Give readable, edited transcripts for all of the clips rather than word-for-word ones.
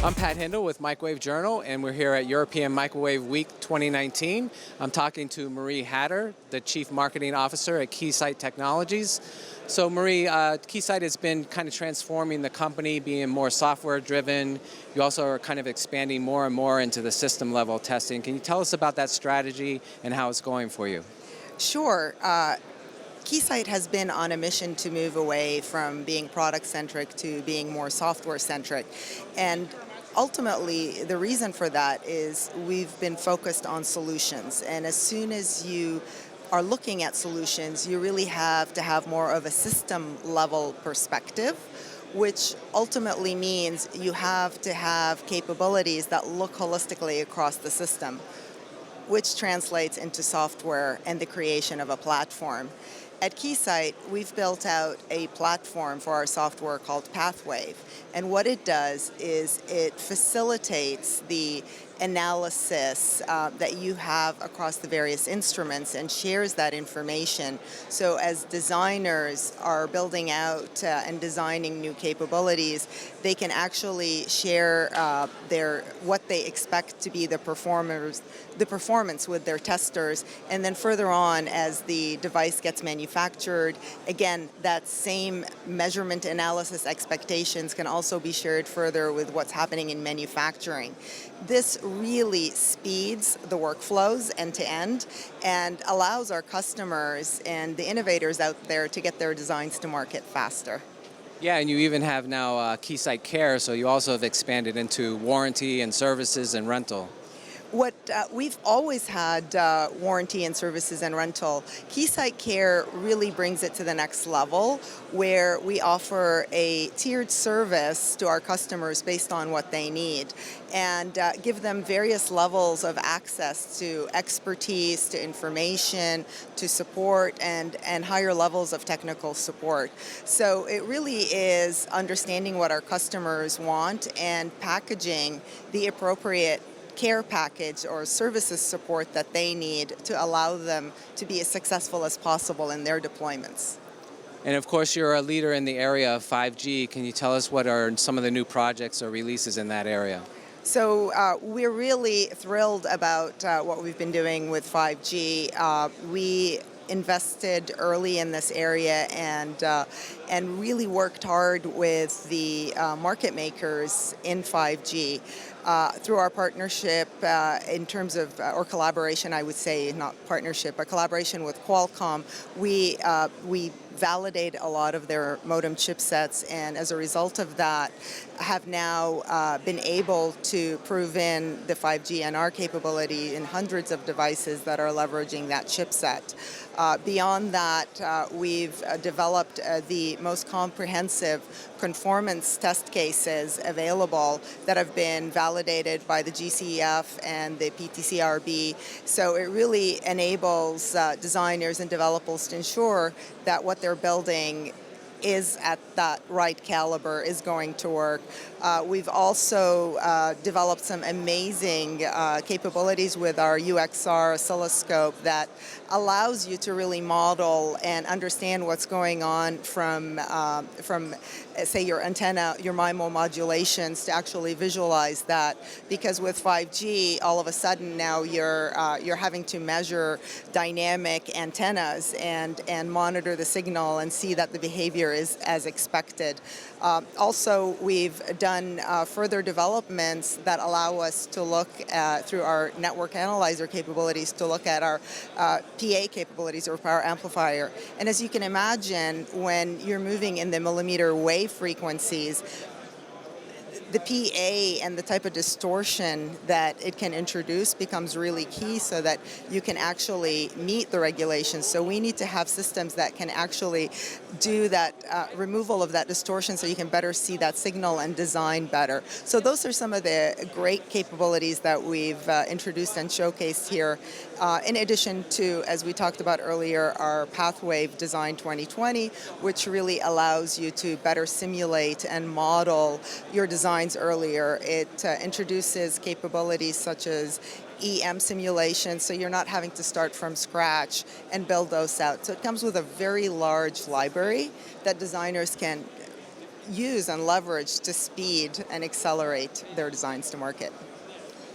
I'm Pat Hindle with Microwave Journal, and we're here at European Microwave Week 2019. I'm talking to Marie Hattar, the Chief Marketing Officer at Keysight Technologies. So Marie, Keysight has been kind of transforming the company, being more software driven. You also are kind of expanding more and more into the system level testing. Can you tell us about that strategy and how it's going for you? Sure. Keysight has been on a mission to move away from being product-centric to being more software-centric. And ultimately, the reason for that is we've been focused on solutions. And as soon as you are looking at solutions, you really have to have more of a system-level perspective, which ultimately means you have to have capabilities that look holistically across the system, which translates into software and the creation of a platform. At Keysight, we've built out a platform for our software called Pathwave. And what it does is it facilitates the analysis that you have across the various instruments and shares that information. So as designers are building out and designing new capabilities, they can actually share what they expect to be the performance with their testers. And then further on, as the device gets manufactured, again, that same measurement analysis expectations can also be shared further with what's happening in manufacturing. This really speeds the workflows end to end and allows our customers and the innovators out there to get their designs to market faster. Yeah, and you even have now Keysight Care, so you also have expanded into warranty and services and rental. We've always had warranty and services and rental. Keysight Care really brings it to the next level, where we offer a tiered service to our customers based on what they need, and give them various levels of access to expertise, to information, to support, and higher levels of technical support. So it really is understanding what our customers want and packaging the appropriate care package or services support that they need to allow them to be as successful as possible in their deployments. And of course, you're a leader in the area of 5G. Can you tell us what are some of the new projects or releases in that area? So we're really thrilled about what we've been doing with 5G. We invested early in this area and really worked hard with the market makers in 5G. Through our partnership in terms of, or collaboration, I would say, not partnership, but collaboration with Qualcomm, we validate a lot of their modem chipsets, and as a result of that, have now been able to prove in the 5G NR capability in hundreds of devices that are leveraging that chipset. Beyond that, we've developed the most comprehensive conformance test cases available that have been validated by the GCEF and the PTCRB. So it really enables designers and developers to ensure that what they're building is at that right caliber, is going to work. We've also developed some amazing capabilities with our UXR oscilloscope that allows you to really model and understand what's going on from say, your antenna, your MIMO modulations, to actually visualize that. Because with 5G, all of a sudden now you're having to measure dynamic antennas and monitor the signal and see that the behavior is as expected. Also, we've done further developments that allow us to look through our network analyzer capabilities to look at our PA capabilities, or power amplifier. And as you can imagine, when you're moving in the millimeter wave frequencies, the PA and the type of distortion that it can introduce becomes really key so that you can actually meet the regulations. So we need to have systems that can actually do that removal of that distortion so you can better see that signal and design better. So those are some of the great capabilities that we've introduced and showcased here. In addition to, as we talked about earlier, our Pathwave Design 2020, which really allows you to better simulate and model your designs earlier. It introduces capabilities such as EM simulation, so you're not having to start from scratch and build those out. So it comes with a very large library that designers can use and leverage to speed and accelerate their designs to market.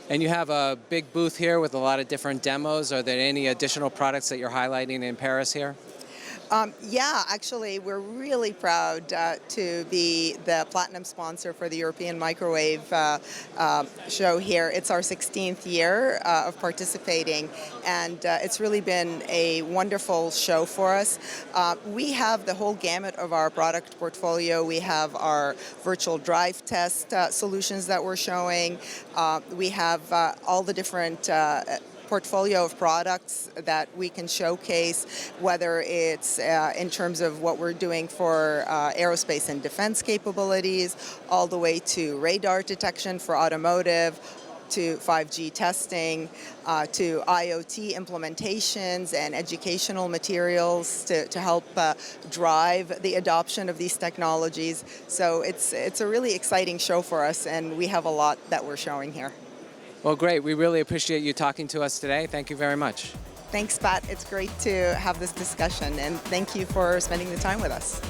And you have a big booth here with a lot of different demos. Are there any additional products that you're highlighting in Paris here? Yeah, actually, we're really proud to be the platinum sponsor for the European Microwave show here. It's our 16th year of participating, and it's really been a wonderful show for us. We have the whole gamut of our product portfolio. We have our virtual drive test solutions that we're showing. We have all the different portfolio of products that we can showcase, whether it's in terms of what we're doing for aerospace and defense capabilities, all the way to radar detection for automotive, to 5G testing, to IoT implementations and educational materials to help drive the adoption of these technologies. So it's a really exciting show for us, and we have a lot that we're showing here. Well, great. We really appreciate you talking to us today. Thank you very much. Thanks, Pat. It's great to have this discussion, and thank you for spending the time with us.